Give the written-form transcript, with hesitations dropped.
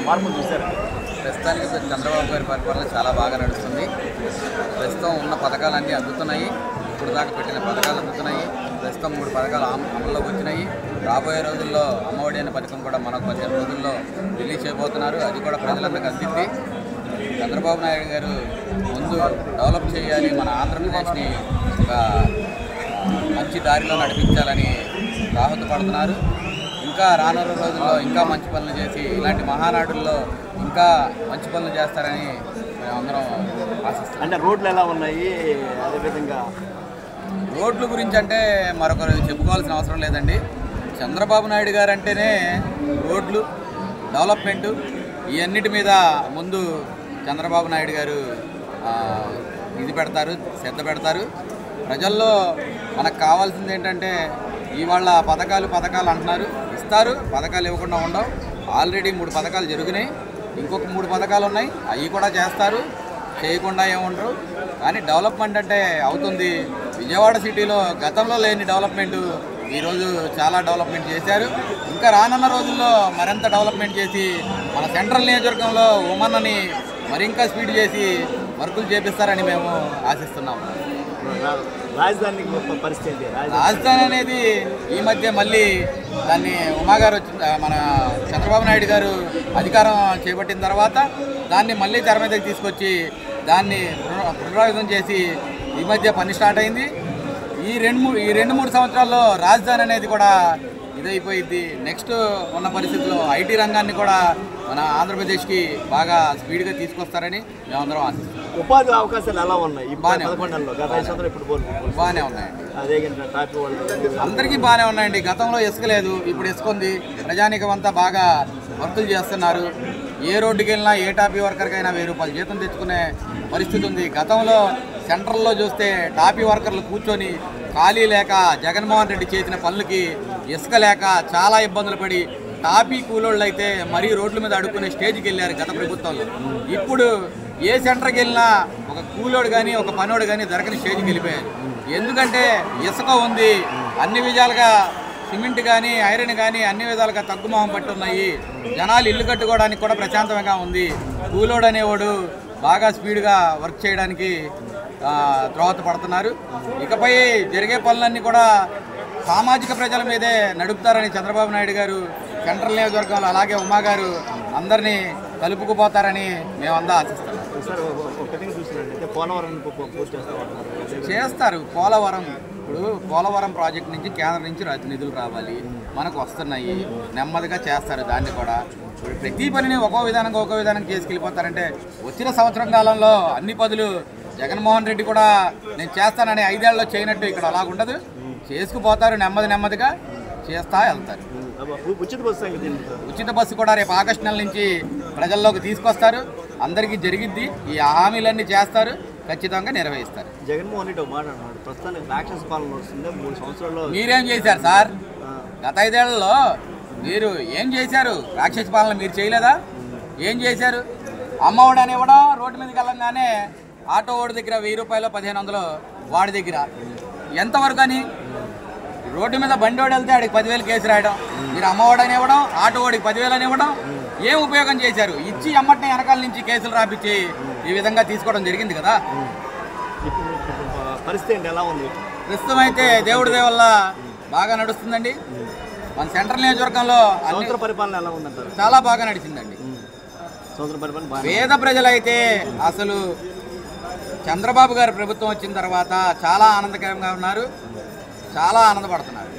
మార్పులు చూశారు? ప్రస్తుతానికి చంద్రబాబు గారి పరిపాలన చాలా బాగా నడుస్తుంది. ప్రస్తుతం ఉన్న పథకాలన్నీ అందుతున్నాయి. ఇప్పుడు దాకా పెట్టిన పథకాలు అందుతున్నాయి. ప్రస్తుతం 3 పథకాలు అమల్లోకి వచ్చినాయి. రాబోయే రోజుల్లో అమ్మఒడి అనే పథకం కూడా మనకు 15 రోజుల్లో రిలీజ్ చేయబోతున్నారు. అది కూడా ప్రజలందరికీ అందింది. చంద్రబాబు నాయుడు గారు ముందు డెవలప్ చేయాలి, మన ఆంధ్రప్రదేశ్ని ఒక మంచి దారిలో నడిపించాలని రాహుతపడుతున్నారు. ఇంకా రానున్న రోజుల్లో ఇంకా మంచి పనులు చేసి ఇలాంటి మహానాడుల్లో ఇంకా మంచి పనులు చేస్తారని మేమందరం ఆశిస్తాం. అంటే రోడ్లు ఎలా ఉన్నాయి? అదేవిధంగా రోడ్ల గురించి అంటే మరొకరు చెప్పుకోవాల్సిన అవసరం లేదండి. చంద్రబాబు నాయుడు గారు అంటేనే రోడ్లు, డెవలప్మెంటు, ఇవన్నిటి మీద ముందు చంద్రబాబు నాయుడు గారు శ్రద్ధ పెడతారు. ప్రజల్లో మనకు కావాల్సింది ఏంటంటే ఇవాళ పథకాలు అంటున్నారు, ఇస్తారు, పథకాలు ఇవ్వకుండా ఉండవు. ఆల్రెడీ 3 పథకాలు జరిగినాయి, ఇంకొక 3 పథకాలు ఉన్నాయి, అవి కూడా చేస్తారు, చేయకుండా ఏముండరు. కానీ డెవలప్మెంట్ అంటే అవుతుంది. విజయవాడ సిటీలో గతంలో లేని డెవలప్మెంటు ఈరోజు చాలా డెవలప్మెంట్ చేశారు. ఇంకా రానున్న రోజుల్లో మరింత డెవలప్మెంట్ చేసి మన సెంట్రల్ నియోజకవర్గంలో ఉమన్నని మరింకా స్పీడ్ చేసి వర్కులు చేపిస్తారని మేము ఆశిస్తున్నాము. రాజధాని పరిస్థితి, రాజధాని అనేది ఈ మధ్య మళ్ళీ దాన్ని ఉమాగారు మన చంద్రబాబు నాయుడు గారు అధికారం చేపట్టిన తర్వాత దాన్ని మళ్ళీ తెర మీదకి తీసుకొచ్చి దాన్ని పునరావృతం చేసి ఈ మధ్య పని స్టార్ట్ అయింది. ఈ 2-3 సంవత్సరాల్లో రాజధాని అనేది కూడా ఇదైపోయింది. నెక్స్ట్ ఉన్న పరిస్థితుల్లో ఐటీ రంగాన్ని కూడా మన ఆంధ్రప్రదేశ్కి బాగా స్పీడ్గా తీసుకొస్తారని మేమందరం ఆశిస్తున్నాం. ఉపాధి అవకాశాలు ఎలా ఉన్నాయి? బాగానే ఉన్నాయండి. అందరికీ బాగానే ఉన్నాయండి. గతంలో ఇసుక లేదు, ఇప్పుడు ఇసుక ఉంది. ప్రజానికం అంతా బాగా వర్కులు చేస్తున్నారు. ఏ రోడ్డుకి వెళ్ళినా ఏ టాపీ వర్కర్కైనా 1000 రూపాయలు జీతం తెచ్చుకునే పరిస్థితి ఉంది. గతంలో సెంట్రల్లో చూస్తే టాపీ వర్కర్లు కూర్చొని ఖాళీ లేక జగన్మోహన్ రెడ్డి చేసిన పనులకి ఇసుక లేక చాలా ఇబ్బందులు పడి టాపీ కూలోళ్ళు అయితే మరీ రోడ్ల మీద అడుక్కునే స్టేజ్కి వెళ్ళారు గత ప్రభుత్వంలో. ఇప్పుడు ఏ సెంటర్కి వెళ్ళినా ఒక కూలోడు కానీ ఒక పనోడు కానీ దొరకని స్టేజ్కి వెళ్ళిపోయారు. ఎందుకంటే ఇసుక ఉంది, అన్ని విధాలుగా సిమెంట్ కానీ ఐరన్ కానీ అన్ని విధాలుగా తగ్గుమొహం పట్టున్నాయి. జనాలు ఇల్లు కట్టుకోవడానికి కూడా ప్రశాంతంగా ఉంది. కూలోడు అనేవాడు బాగా స్పీడ్గా వర్క్ చేయడానికి దోహదపడుతున్నారు. ఇకపై జరిగే పనులన్నీ కూడా సామాజిక ప్రజల మీదే నడుపుతారని చంద్రబాబు నాయుడు గారు సెంట్రల్ నియోజకవర్గంలో అలాగే ఉమా గారు అందరినీ కలుపుకుపోతారని మేమంతా ఆశిస్తున్నాం. చేస్తారు. పోలవరం ప్రాజెక్ట్ నుంచి కేంద్రం నుంచి నిధులు రావాలి, మనకు వస్తున్నాయి, నెమ్మదిగా చేస్తారు. దాన్ని కూడా ప్రతి పనిని ఒక్కో విధానం చేసుకెళ్ళిపోతారంటే వచ్చిన సంవత్సరం కాలంలో అన్ని పదులు జగన్మోహన్ రెడ్డి కూడా నేను చేస్తానని 5 ఏళ్లలో చేయనట్టు ఇక్కడ అలాగుండదు. చేసుకుపోతారు, నెమ్మదిగా చేస్తా వెళ్తారు. ఉచిత బస్సు కూడా రేపు ఆగస్టు నెల నుంచి ప్రజల్లోకి తీసుకొస్తారు. అందరికీ జరిగిద్ది. ఈ హామీలన్నీ చేస్తారు, ఖచ్చితంగా నిర్వహిస్తారు. జగన్మోహన్ రెడ్డి మాట అన్నాడు, ప్రస్తుతానికి రాక్షస పాలన వస్తుంది. 3 సంవత్సరాల్లో మీరేం చేశారు సార్? గత 5 ఏళ్లలో మీరు ఏం చేశారు? రాక్షస పాలన మీరు చేయలేదా? ఏం చేశారు? అమ్మఒడి అని ఇవ్వడం, రోడ్డు మీదకి వెళ్ళంగానే ఆటో ఓడి దగ్గర 1000 రూపాయలు 1500 వాడి దగ్గర ఎంతవరకు అని రోడ్డు మీద బండి ఓడి వెళ్తే ఆడికి 10,000 కేసు రాయడం. మీరు అమ్మఒడి అని ఇవ్వడం, ఆటో ఓడికి 10,000 అని ఇవ్వడం, ఏం ఉపయోగం చేశారు? ఇచ్చి అమ్మటిని వెనకాల నుంచి కేసులు రాపించి ఈ విధంగా తీసుకోవడం జరిగింది కదా. పరిస్థితి ఎలా ఉంది? ప్రస్తుతం అయితే దేవుడి దయ వల్ల బాగా నడుస్తుందండి. మన సెంట్రల్ నియోజకవర్గంలో పరిపాలన ఎలా ఉందంటారు? చాలా బాగా నడిచిందండి. పేద ప్రజలైతే అసలు చంద్రబాబు గారి ప్రభుత్వం వచ్చిన తర్వాత చాలా ఆనందకరంగా ఉన్నారు, చాలా ఆనందపడుతున్నారు.